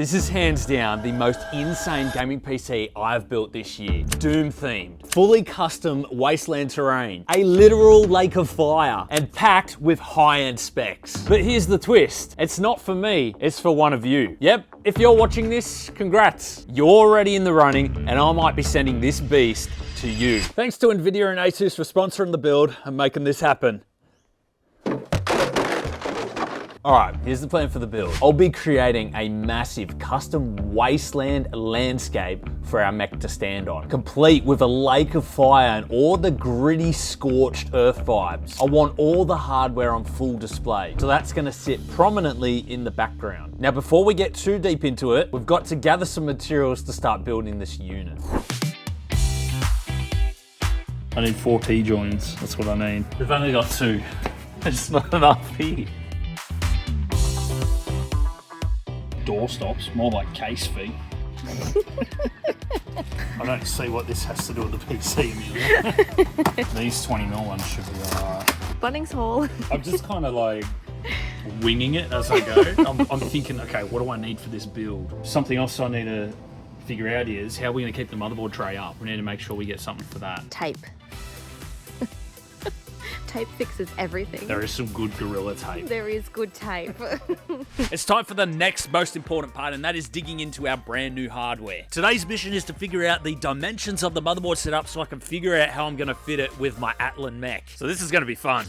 This is hands down the most insane gaming PC I've built this year. Doom themed, fully custom wasteland terrain, a literal lake of fire, and packed with high-end specs. But here's the twist. It's not for me, it's for one of you. Yep, if you're watching this, congrats. You're already in the running, and I might be sending this beast to you. Thanks to NVIDIA and ASUS for sponsoring the build and making this happen. All right, here's the plan for the build. I'll be creating a massive custom wasteland landscape for our mech to stand on, complete with a lake of fire and all the gritty, scorched earth vibes. I want all the hardware on full display, so that's gonna sit prominently in the background. Now, before we get too deep into it, we've got to gather some materials to start building this unit. I need 4 T-joins, that's what I need. We've only got 2. It's not enough here. Door stops, more like case feet. I don't see what this has to do with the PC, Amelia. These 20mm ones should be alright. Bunnings haul. I'm just kind of like winging it as I go. I'm thinking, okay, what do I need for this build? Something else I need to figure out is how we're going to keep the motherboard tray up. We need to make sure we get something for that. Tape. Tape fixes everything. There is some good Gorilla Tape. There is good tape. It's time for the next most important part, and that is digging into our brand new hardware. Today's mission is to figure out the dimensions of the motherboard setup so I can figure out how I'm going to fit it with my Atlan mech. So this is going to be fun.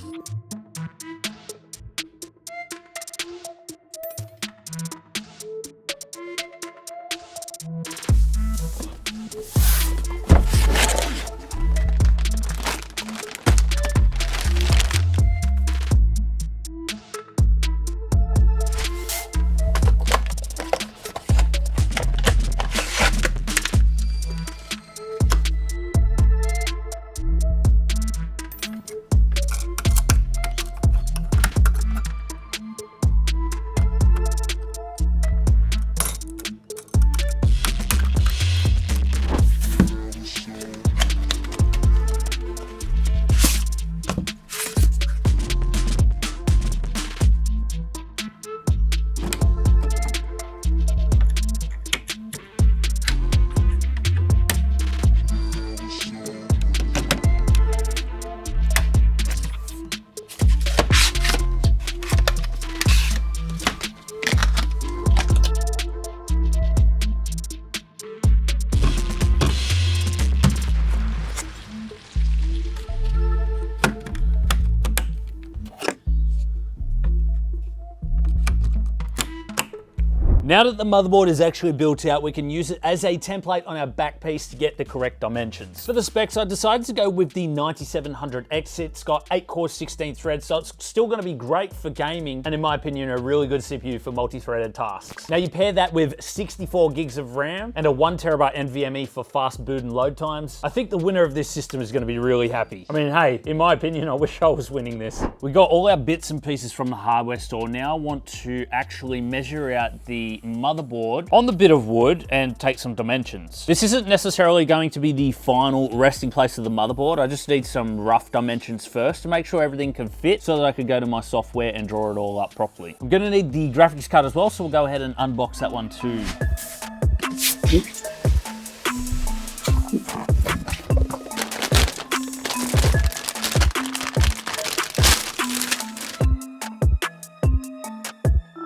Now that the motherboard is actually built out, we can use it as a template on our back piece to get the correct dimensions. For the specs, I decided to go with the 9700X. It's got 8 cores, 16 threads, so it's still gonna be great for gaming, and in my opinion, a really good CPU for multi-threaded tasks. Now you pair that with 64 gigs of RAM and a 1TB NVMe for fast boot and load times. I think the winner of this system is gonna be really happy. I mean, hey, in my opinion, I wish I was winning this. We got all our bits and pieces from the hardware store. Now I want to actually measure out the motherboard on the bit of wood and take some dimensions. This isn't necessarily going to be the final resting place of the motherboard. I just need some rough dimensions first to make sure everything can fit so that I could go to my software and draw it all up properly. I'm gonna need the graphics card as well, so we'll go ahead and unbox that one too.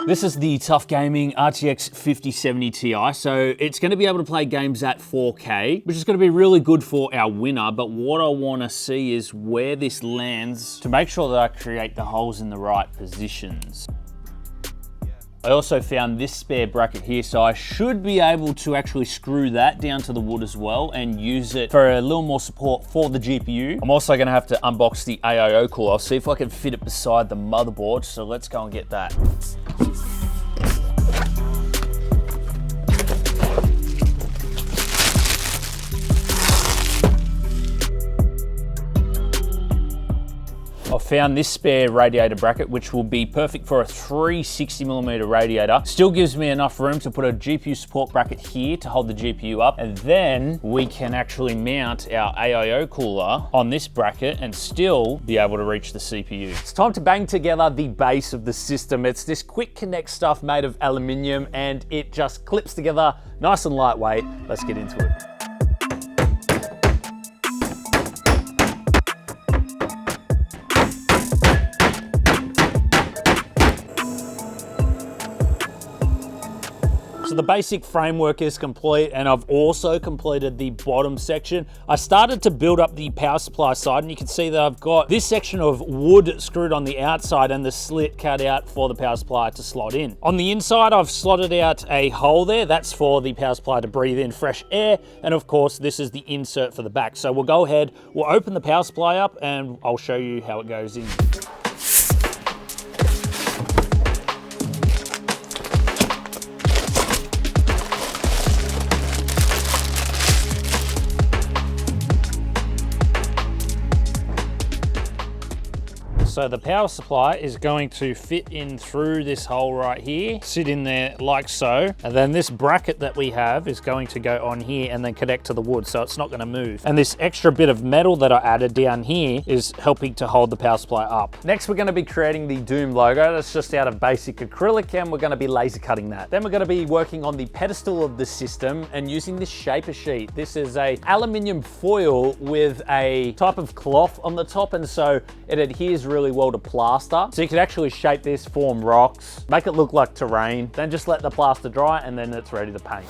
This is the Tough Gaming RTX 5070 Ti, so it's going to be able to play games at 4K, which is going to be really good for our winner, but what I want to see is where this lands to make sure that I create the holes in the right positions. I also found this spare bracket here, so I should be able to actually screw that down to the wood as well and use it for a little more support for the GPU. I'm also going to have to unbox the AIO cooler. I'll see if I can fit it beside the motherboard, so let's go and get that. found this spare radiator bracket, which will be perfect for a 360mm radiator. Still gives me enough room to put a GPU support bracket here to hold the GPU up, and then we can actually mount our AIO cooler on this bracket and still be able to reach the CPU. It's time to bang together the base of the system. It's this quick connect stuff made of aluminium, and it just clips together nice and lightweight. Let's get into it. So the basic framework is complete, and I've also completed the bottom section. I started to build up the power supply side, and you can see that I've got this section of wood screwed on the outside and the slit cut out for the power supply to slot in. On the inside, I've slotted out a hole there. That's for the power supply to breathe in fresh air. And of course, this is the insert for the back. So we'll go ahead, we'll open the power supply up, and I'll show you how it goes in. So the power supply is going to fit in through this hole right here, sit in there like so. And then this bracket that we have is going to go on here and then connect to the wood, so it's not gonna move. And this extra bit of metal that I added down here is helping to hold the power supply up. Next, we're gonna be creating the Doom logo. That's just out of basic acrylic, and we're gonna be laser cutting that. Then we're gonna be working on the pedestal of the system and using this shaper sheet. This is a aluminium foil with a type of cloth on the top, and so it adheres really well to plaster. So you can actually shape this, form rocks, make it look like terrain, then just let the plaster dry, and then it's ready to paint.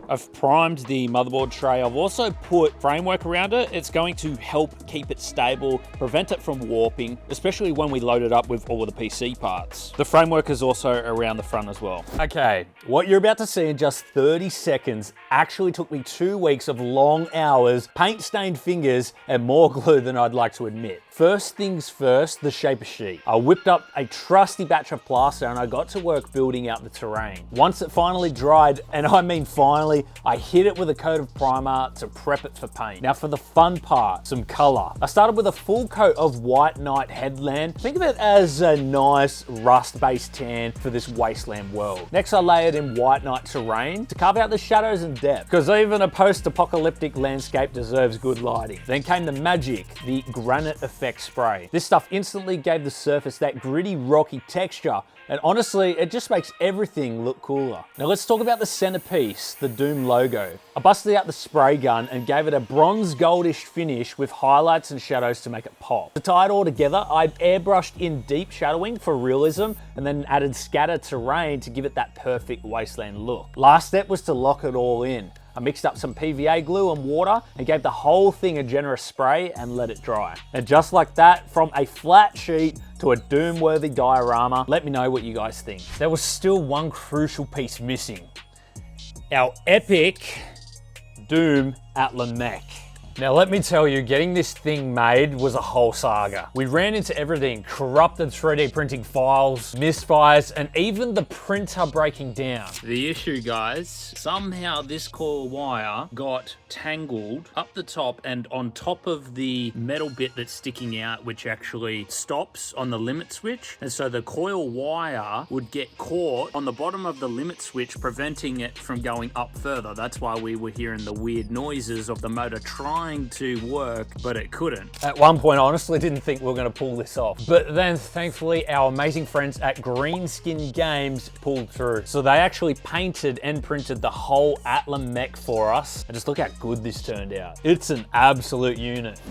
I've primed the motherboard tray. I've also put framework around it. It's going to help keep it stable, prevent it from warping, especially when we load it up with all of the PC parts. The framework is also around the front as well. Okay, what you're about to see in just 30 seconds actually took me 2 weeks of long hours, paint-stained fingers, and more glue than I'd like to admit. First things first, the shaper sheet. I whipped up a trusty batch of plaster and I got to work building out the terrain. Once it finally dried, and I mean finally, I hit it with a coat of primer to prep it for paint. Now for the fun part, some color. I started with a full coat of White Knight Headland. Think of it as a nice rust-based tan for this wasteland world. Next, I layered in White Knight Terrain to carve out the shadows and depth, because even a post-apocalyptic landscape deserves good lighting. Then came the magic, the Granite Effect spray. This stuff instantly gave the surface that gritty, rocky texture, and honestly, it just makes everything look cooler. Now let's talk about the centerpiece, the Doom logo. I busted out the spray gun and gave it a bronze goldish finish with highlights and shadows to make it pop. To tie it all together, I airbrushed in deep shadowing for realism and then added scatter terrain to give it that perfect wasteland look. Last step was to lock it all in. I mixed up some PVA glue and water and gave the whole thing a generous spray and let it dry. And just like that, from a flat sheet to a Doom-worthy diorama, let me know what you guys think. There was still one crucial piece missing. Our epic Doom Atlan mech. Now let me tell you, getting this thing made was a whole saga. We ran into everything, corrupted 3D printing files, misfires, and even the printer breaking down. The issue, guys, somehow this coil wire got tangled up the top and on top of the metal bit that's sticking out, which actually stops on the limit switch. And so the coil wire would get caught on the bottom of the limit switch, preventing it from going up further. That's why we were hearing the weird noises of the motor trying to work, but it couldn't. At one point, I honestly didn't think we were going to pull this off. But then, thankfully, our amazing friends at Greenskin Games pulled through. So they actually painted and printed the whole Atlan mech for us. And just look how good this turned out. It's an absolute unit.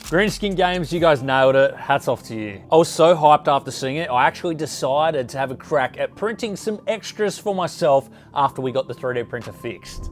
Greenskin Games, you guys nailed it. Hats off to you. I was so hyped after seeing it, I actually decided to have a crack at printing some extras for myself after we got the 3D printer fixed.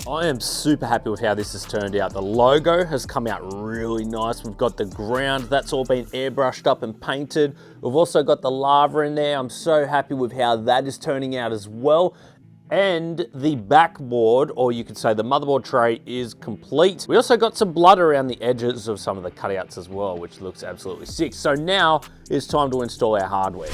I am super happy with how this has turned out. The logo has come out really nice. We've got the ground, that's all been airbrushed up and painted. We've also got the lava in there. I'm so happy with how that is turning out as well. And the backboard, or you could say the motherboard tray, is complete. We also got some blood around the edges of some of the cutouts as well, which looks absolutely sick. So now it's time to install our hardware.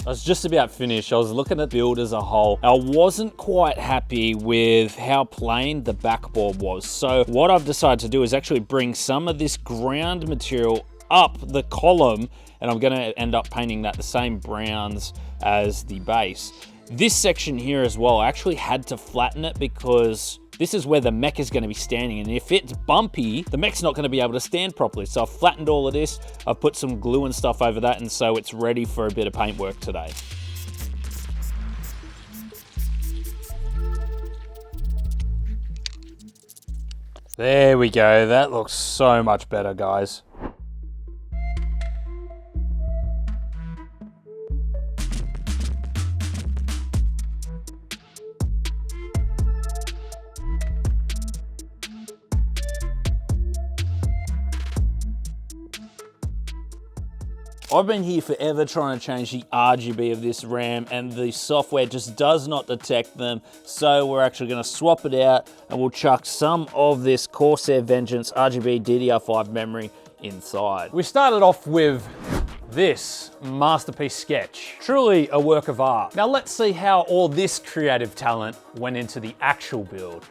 I was just about finished. I was looking at the build as a whole. I wasn't quite happy with how plain the backboard was. So what I've decided to do is actually bring some of this ground material up the column, and I'm gonna end up painting that the same browns as the base. This section here as well, I actually had to flatten it because this is where the mech is going to be standing, and if it's bumpy, the mech's not going to be able to stand properly. So I've flattened all of this, I've put some glue and stuff over that, and so it's ready for a bit of paint work today. There we go, that looks so much better, guys. I've been here forever trying to change the RGB of this RAM, and the software just does not detect them. So we're actually going to swap it out, and we'll chuck some of this Corsair Vengeance RGB DDR5 memory inside. We started off with this masterpiece sketch. Truly a work of art. Now let's see how all this creative talent went into the actual build.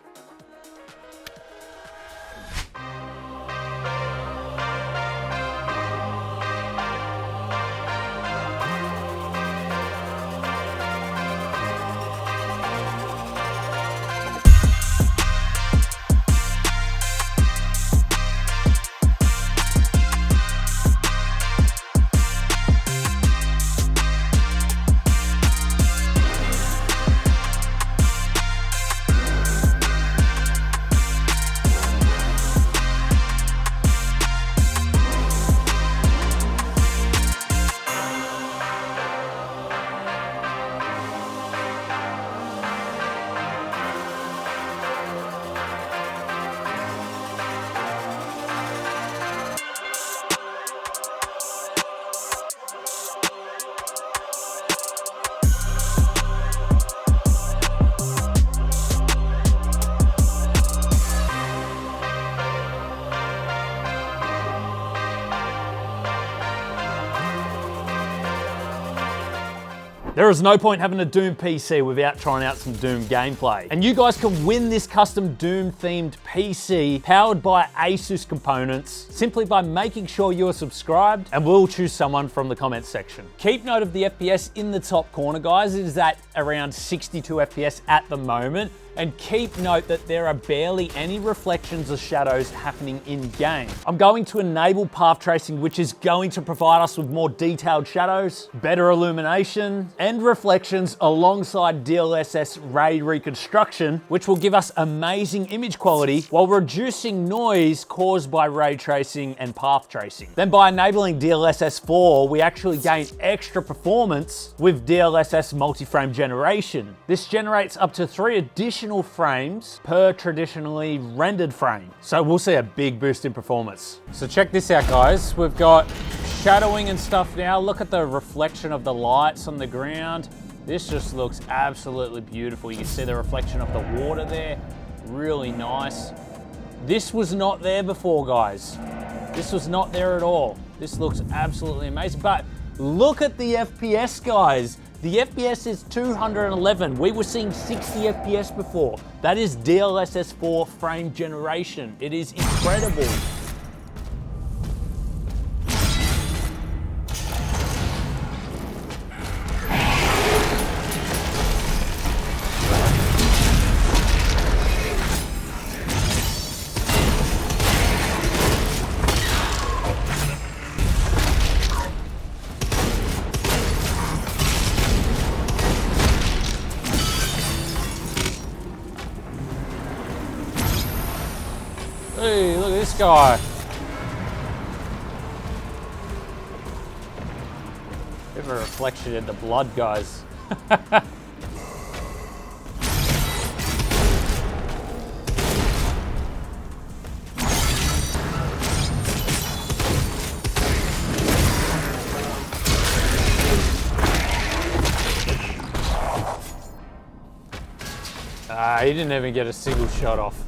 There is no point having a Doom PC without trying out some Doom gameplay. And you guys can win this custom Doom themed PC powered by ASUS components simply by making sure you are subscribed, and we'll choose someone from the comments section. Keep note of the FPS in the top corner, guys. It is at around 62 FPS at the moment. And keep note that there are barely any reflections or shadows happening in game. I'm going to enable path tracing, which is going to provide us with more detailed shadows, better illumination, and reflections alongside DLSS ray reconstruction, which will give us amazing image quality while reducing noise caused by ray tracing and path tracing. Then by enabling DLSS 4, we actually gain extra performance with DLSS multi-frame generation. This generates up to 3 additional frames per traditionally rendered frame. So we'll see a big boost in performance. So check this out, guys. We've got shadowing and stuff now. Look at the reflection of the lights on the ground. This just looks absolutely beautiful. You can see the reflection of the water there. Really nice. This was not there before, guys. This was not there at all. This looks absolutely amazing. But look at the FPS, guys. The FPS is 211. We were seeing 60 FPS before. That is DLSS 4 frame generation. It is incredible. Hey, look at this guy. Bit of a reflection in the blood, guys. He didn't even get a single shot off.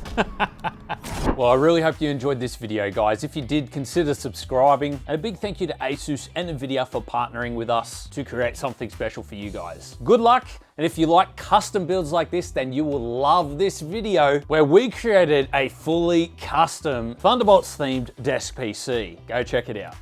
Well, I really hope you enjoyed this video, guys. If you did, consider subscribing. And a big thank you to ASUS and NVIDIA for partnering with us to create something special for you guys. Good luck. And if you like custom builds like this, then you will love this video where we created a fully custom Thunderbolts themed desk PC. Go check it out.